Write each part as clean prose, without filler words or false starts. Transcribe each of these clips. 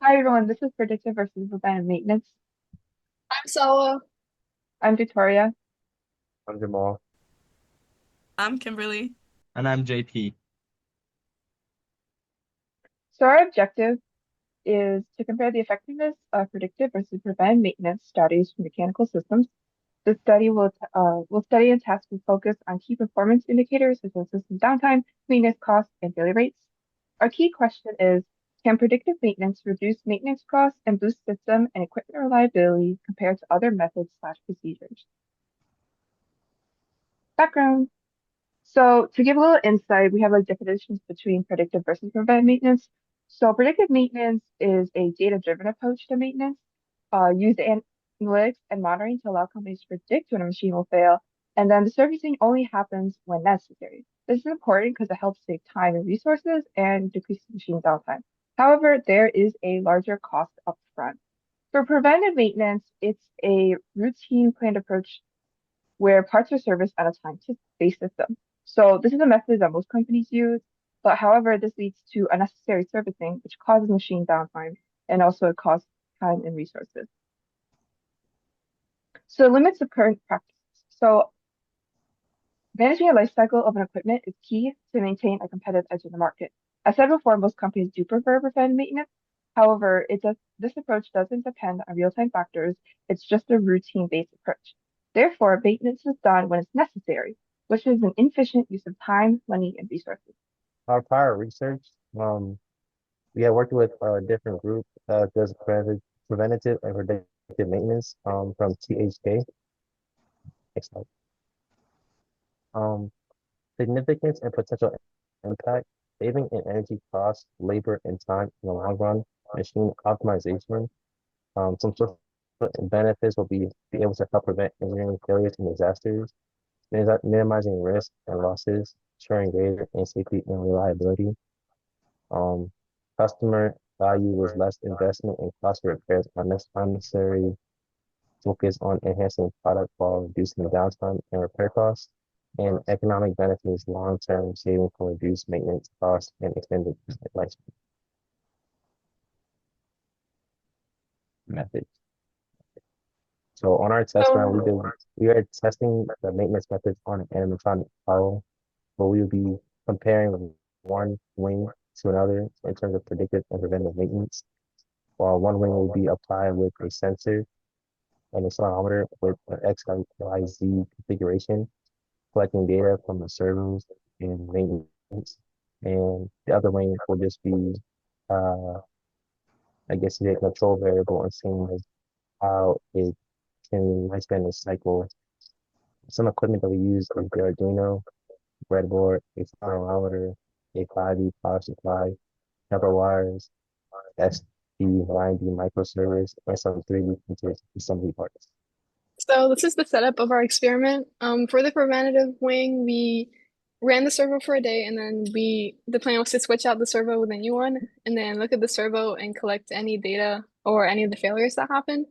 Hi everyone, this is Predictive versus Preventative Maintenance. I'm Sawa. I'm Victoria. I'm Jamal. I'm Kimberly. And I'm JP. So our objective is to compare the effectiveness of predictive versus preventive maintenance studies for mechanical systems. This study will study and test with focus on key performance indicators such as system downtime, maintenance costs, and failure rates. Our key question is, can predictive maintenance reduce maintenance costs and boost system and equipment reliability compared to other methods/procedures? Background. So to give a little insight, we have like definitions between predictive versus preventive maintenance. So predictive maintenance is a data-driven approach to maintenance, use analytics and monitoring to allow companies to predict when a machine will fail, and then the servicing only happens when necessary. This is important because it helps save time and resources and decrease machine downtime. However, there is a larger cost upfront. For preventive maintenance, it's a routine planned approach where parts are serviced on a time-based system. So this is a method that most companies use, but however, this leads to unnecessary servicing, which causes machine downtime and also it costs time and resources. So limits of current practices. So managing a life cycle of an equipment is key to maintain a competitive edge in the market. As said before, most companies do prefer preventive maintenance. However, this approach doesn't depend on real-time factors. It's just a routine-based approach. Therefore, maintenance is done when it's necessary, which is an inefficient use of time, money, and resources. Our prior research, we had worked with a different group that does preventative and predictive maintenance from THK. Next slide. Um, Significance and potential impact, saving in energy costs, labor, and time in the long run, machine optimization. Some sort of benefits will be able to help prevent engineering failures and disasters, minimizing risk and losses, ensuring greater in safety and reliability. Um, Customer value was less investment in cost repairs, unnecessary focus on enhancing product while reducing downtime and repair costs, and economic benefits, long-term saving from reduced maintenance costs and extended lifespan methods. So on our test run, So, we are testing the maintenance methods on an animatronic model, where we will be comparing one wing to another in terms of predictive and preventive maintenance, while one wing will be applied with a sensor and a accelerometer with an XYZ configuration, collecting data from the servos and maintenance. And the other wing will just be, uh, I guess, a control variable and seeing like how it can lifespan and cycle. Some equipment that we use is the Arduino, breadboard, a accelerometer, a 5D power supply, copper wires, SD, line D microservice, and some 3D printers assembly parts. So this is the setup of our experiment. For the preventative wing, we ran the servo for a day, and then the plan was to switch out the servo with a new one, and then look at the servo and collect any data or any of the failures that happened.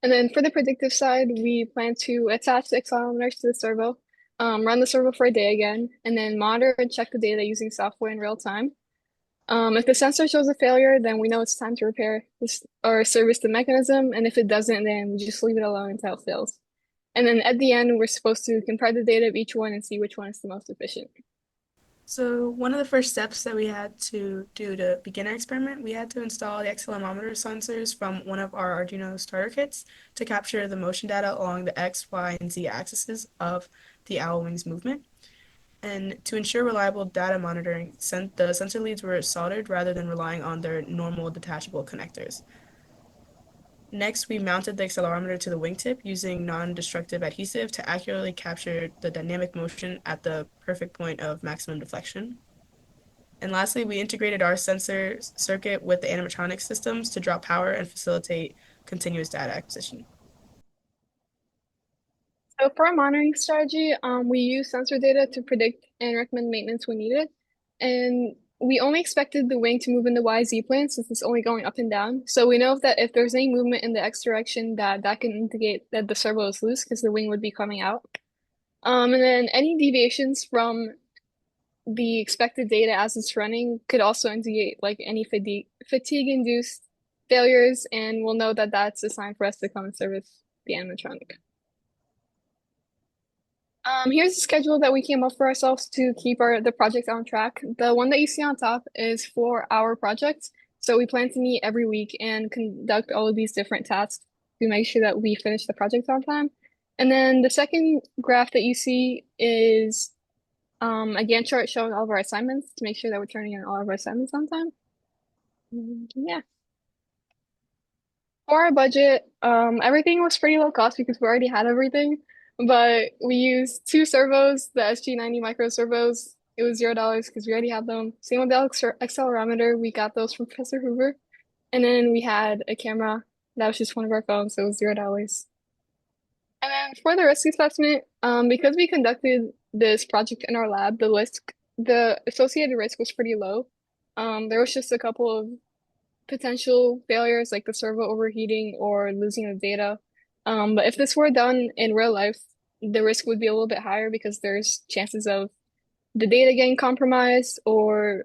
And then for the predictive side, we plan to attach the accelerometers to the servo, run the servo for a day again, and then monitor and check the data using software in real time. If the sensor shows a failure, then we know it's time to repair this or service the mechanism, and if it doesn't, then we just leave it alone until it fails. And then at the end, we're supposed to compare the data of each one and see which one is the most efficient. So one of the first steps that we had to do to begin our experiment, we had to install the accelerometer sensors from one of our Arduino starter kits to capture the motion data along the X, Y, and Z axes of the owl wing's movement. And to ensure reliable data monitoring, the sensor leads were soldered rather than relying on their normal detachable connectors. Next, we mounted the accelerometer to the wingtip using non-destructive adhesive to accurately capture the dynamic motion at the perfect point of maximum deflection. And lastly, we integrated our sensor circuit with the animatronic systems to draw power and facilitate continuous data acquisition. So for our monitoring strategy, we use sensor data to predict and recommend maintenance when needed. And we only expected the wing to move in the YZ plane since it's only going up and down. So we know that if there's any movement in the X direction, that can indicate that the servo is loose because the wing would be coming out. And then any deviations from the expected data as it's running could also indicate like any fatigue induced failures, and we'll know that that's a sign for us to come and service the animatronic. Here's the schedule that we came up for ourselves to keep the project on track. The one that you see on top is for our project. So we plan to meet every week and conduct all of these different tasks to make sure that we finish the project on time. And then the second graph that you see is a Gantt chart showing all of our assignments to make sure that we're turning in all of our assignments on time. Yeah. For our budget, everything was pretty low cost because we already had everything, but we used two servos, the SG90 micro servos. It was $0 because we already had them. Same with the accelerometer, we got those from Professor Hoover. And then we had a camera that was just one of our phones, so it was $0. And then for the risk assessment, because we conducted this project in our lab, the associated risk was pretty low. There was just a couple of potential failures like the servo overheating or losing the data. But if this were done in real life, the risk would be a little bit higher because there's chances of the data getting compromised or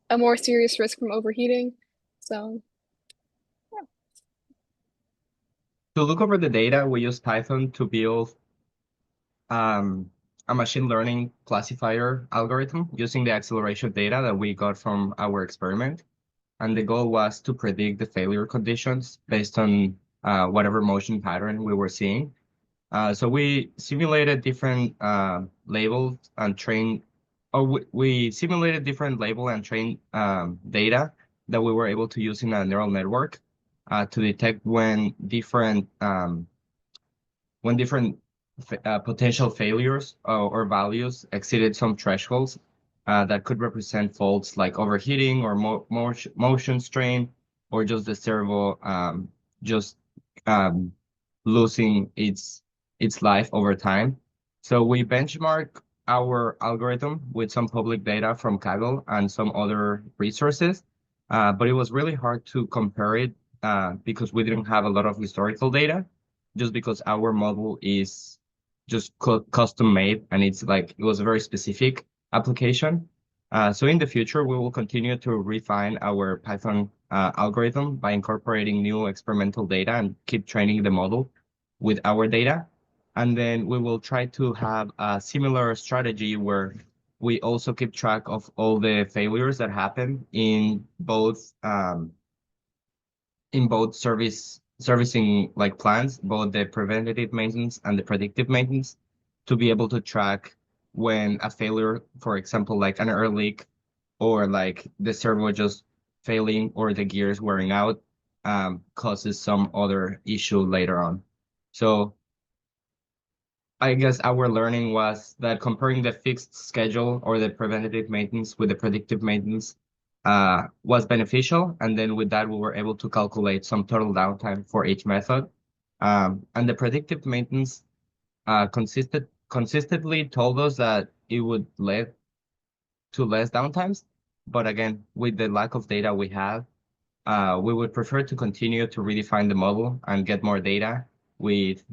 a more serious risk from overheating. So, yeah. To look over the data, we use Python to build a machine learning classifier algorithm using the acceleration data that we got from our experiment. And the goal was to predict the failure conditions based on whatever motion pattern we were seeing. So we simulated different labels and trained, or we simulated different label and trained data that we were able to use in a neural network to detect when different potential failures or values exceeded some thresholds that could represent faults like overheating or motion strain or just the servo just losing its life over time. So we benchmark our algorithm with some public data from Kaggle and some other resources, but it was really hard to compare it because we didn't have a lot of historical data, just because our model is just custom made and it was a very specific application. So in the future, we will continue to refine our Python algorithm by incorporating new experimental data and keep training the model with our data. And then we will try to have a similar strategy where we also keep track of all the failures that happen in both servicing like plans, both the preventative maintenance and the predictive maintenance, to be able to track when a failure, for example, like an air leak or like the servo just failing or the gears wearing out, causes some other issue later on. So I guess our learning was that comparing the fixed schedule or the preventative maintenance with the predictive maintenance was beneficial. And then with that, we were able to calculate some total downtime for each method. And the predictive maintenance consistently told us that it would lead to less downtimes. But again, with the lack of data we have, we would prefer to continue to redefine the model and get more data with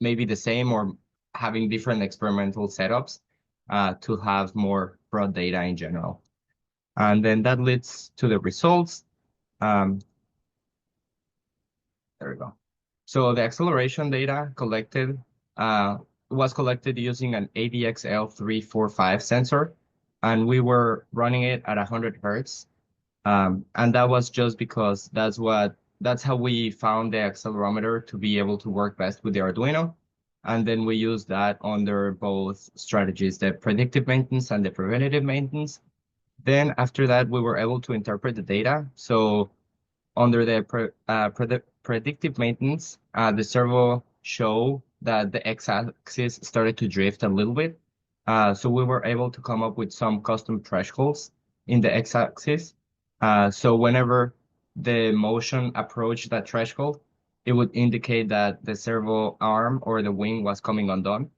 maybe the same or having different experimental setups to have more broad data in general. And then that leads to the results. There we go. So the acceleration data was collected using an ADXL345 sensor, and we were running it at 100 hertz. And that was just because that's how we found the accelerometer to be able to work best with the Arduino. And then we use that under both strategies, the predictive maintenance and the preventative maintenance. Then after that, we were able to interpret the data. So under the predictive maintenance, the servo showed that the x-axis started to drift a little bit. So we were able to come up with some custom thresholds in the x-axis. So whenever the motion approached that threshold, it would indicate that the servo arm or the wing was coming undone.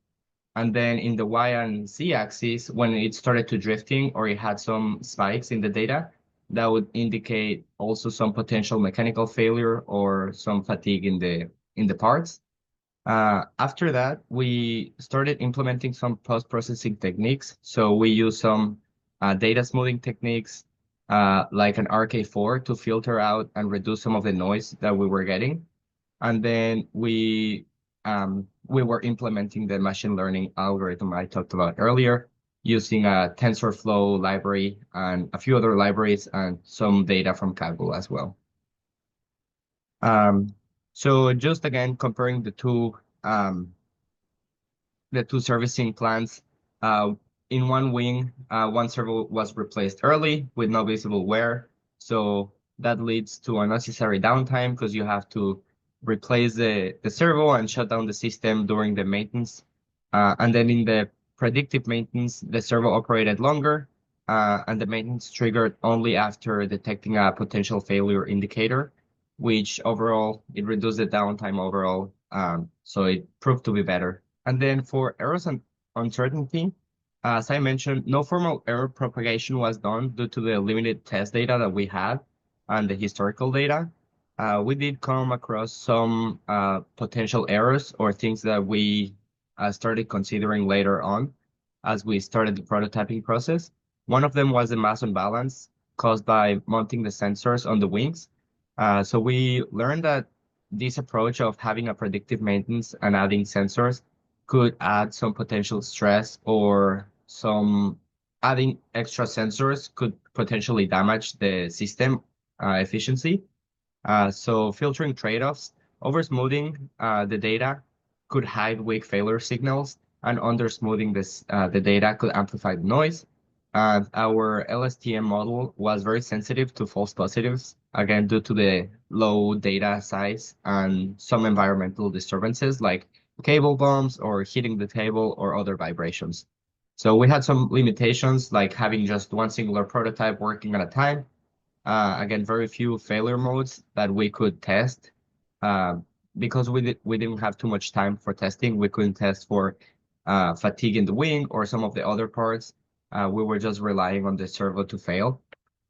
And then in the Y and Z axis, when it started to drifting or it had some spikes in the data, that would indicate also some potential mechanical failure or some fatigue in the parts. After that, we started implementing some post-processing techniques. So we use some data smoothing techniques like an RK4 to filter out and reduce some of the noise that we were getting. And then we were implementing the machine learning algorithm I talked about earlier using a TensorFlow library and a few other libraries and some data from Kaggle as well. So just again comparing the two servicing plans. Uh, in one wing, one servo was replaced early with no visible wear. So that leads to unnecessary downtime because you have to replace the servo and shut down the system during the maintenance. And then in the predictive maintenance, the servo operated longer, and the maintenance triggered only after detecting a potential failure indicator, which overall, it reduced the downtime overall. So it proved to be better. And then for errors and uncertainty, as I mentioned, no formal error propagation was done due to the limited test data that we had and the historical data. We did come across some potential errors or things that we started considering later on as we started the prototyping process. One of them was the mass imbalance caused by mounting the sensors on the wings. So we learned that this approach of having a predictive maintenance and adding sensors could add some potential stress or some adding extra sensors could potentially damage the system efficiency. So filtering trade-offs, over-smoothing the data could hide weak failure signals, and under-smoothing the data could amplify the noise. And our LSTM model was very sensitive to false positives, again, due to the low data size and some environmental disturbances like cable bumps or hitting the table or other vibrations. So we had some limitations like having just one singular prototype working at a time. Again, very few failure modes that we could test. Uh, because we didn't have too much time for testing. We couldn't test for fatigue in the wing or some of the other parts. We were just relying on the servo to fail.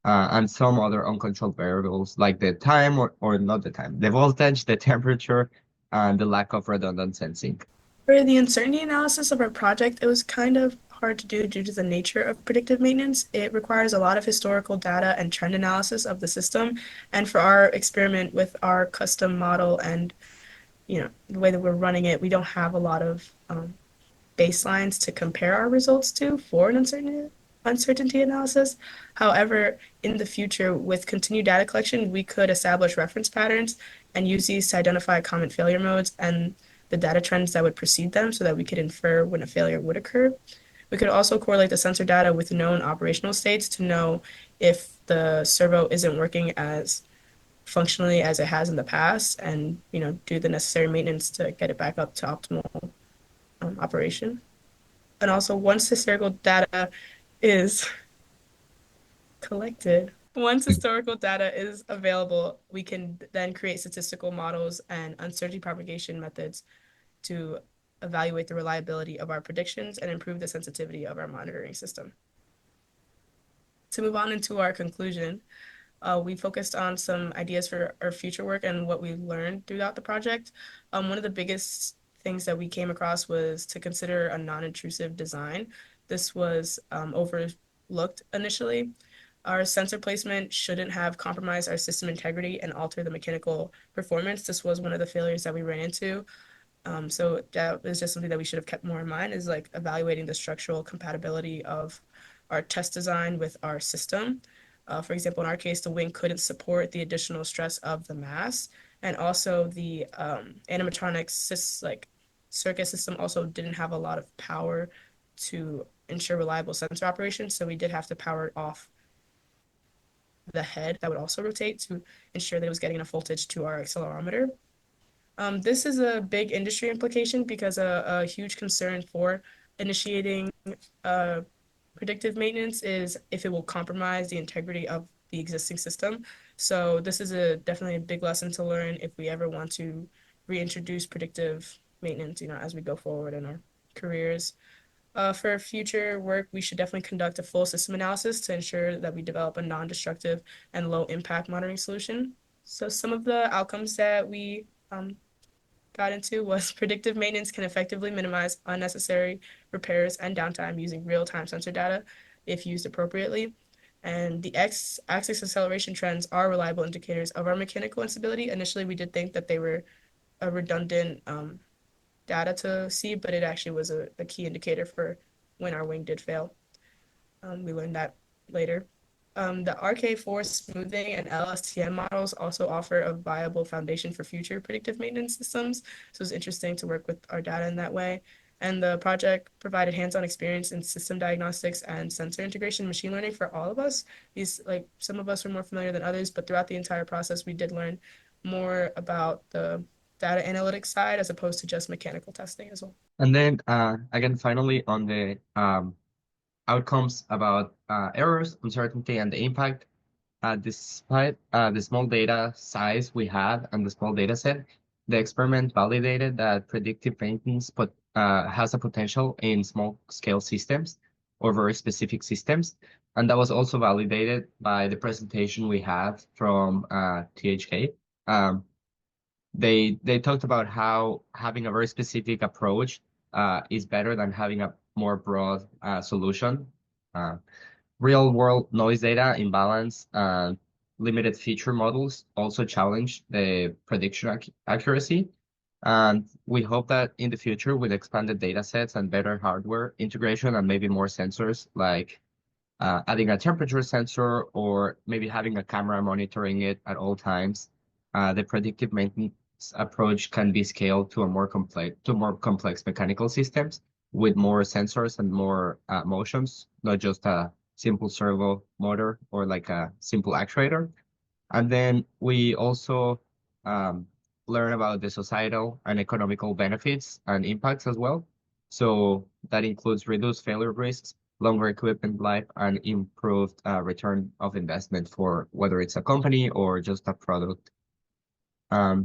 And some other uncontrolled variables like the time or not the time, the voltage, the temperature, and the lack of redundant sensing. For the uncertainty analysis of our project, it was kind of hard to do due to the nature of predictive maintenance. It requires a lot of historical data and trend analysis of the system. And for our experiment with our custom model and the way that we're running it, we don't have a lot of baselines to compare our results to for an uncertainty analysis. However, in the future, with continued data collection, we could establish reference patterns and use these to identify common failure modes and the data trends that would precede them so that we could infer when a failure would occur. We could also correlate the sensor data with known operational states to know if the servo isn't working as functionally as it has in the past and do the necessary maintenance to get it back up to optimal operation. And also, once historical data is available, we can then create statistical models and uncertainty propagation methods to evaluate the reliability of our predictions and improve the sensitivity of our monitoring system. To move on into our conclusion, we focused on some ideas for our future work and what we learned throughout the project. One of the biggest things that we came across was to consider a non-intrusive design. This was overlooked initially. Our sensor placement shouldn't have compromised our system integrity and alter the mechanical performance. This was one of the failures that we ran into. So that is just something that we should have kept more in mind, is like evaluating the structural compatibility of our test design with our system. For example, in our case, the wing couldn't support the additional stress of the mass, and also the animatronics circuit system also didn't have a lot of power to ensure reliable sensor operation. So we did have to power off the head that would also rotate to ensure that it was getting enough voltage to our accelerometer. This is a big industry implication because a huge concern for initiating predictive maintenance is if it will compromise the integrity of the existing system. So this is definitely a big lesson to learn if we ever want to reintroduce predictive maintenance, as we go forward in our careers. For future work, we should definitely conduct a full system analysis to ensure that we develop a non-destructive and low-impact monitoring solution. So some of the outcomes that we got into was predictive maintenance can effectively minimize unnecessary repairs and downtime using real-time sensor data if used appropriately. And the x-axis acceleration trends are reliable indicators of our mechanical instability. Initially, we did think that they were a redundant data to see, but it actually was a key indicator for when our wing did fail. We learned that later. The RK4 smoothing and LSTM models also offer a viable foundation for future predictive maintenance systems. So it's interesting to work with our data in that way. And the project provided hands-on experience in system diagnostics and sensor integration machine learning for all of us. Like some of us were more familiar than others, but throughout the entire process, we did learn more about the data analytics side as opposed to just mechanical testing as well. And then again, finally on the outcomes about errors, uncertainty, and the impact. Despite the small data size we had and the small data set, the experiment validated that predictive maintenance has a potential in small scale systems or very specific systems. And that was also validated by the presentation we had from THK. They talked about how having a very specific approach is better than having a more broad solution. Uh, Real world noise data imbalance and limited feature models also challenge the prediction accuracy. And we hope that in the future, with expanded data sets and better hardware integration and maybe more sensors, like adding a temperature sensor or maybe having a camera monitoring it at all times, the predictive maintenance approach can be scaled to more complex mechanical systems with more sensors and more motions, not just a simple servo motor or like a simple actuator. And then we also um, learn about the societal and economical benefits and impacts as well. So that includes reduced failure risks, longer equipment life, and improved return of investment for whether it's a company or just a product.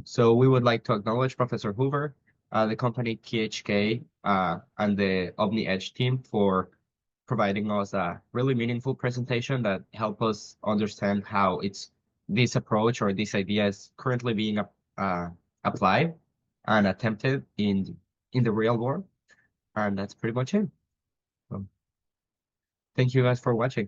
So we would like to acknowledge Professor Hoover, the company THK, and the OmniEdge team for providing us a really meaningful presentation that help us understand how this approach or this idea is currently being applied and attempted in the real world. And that's pretty much it. So, thank you guys for watching.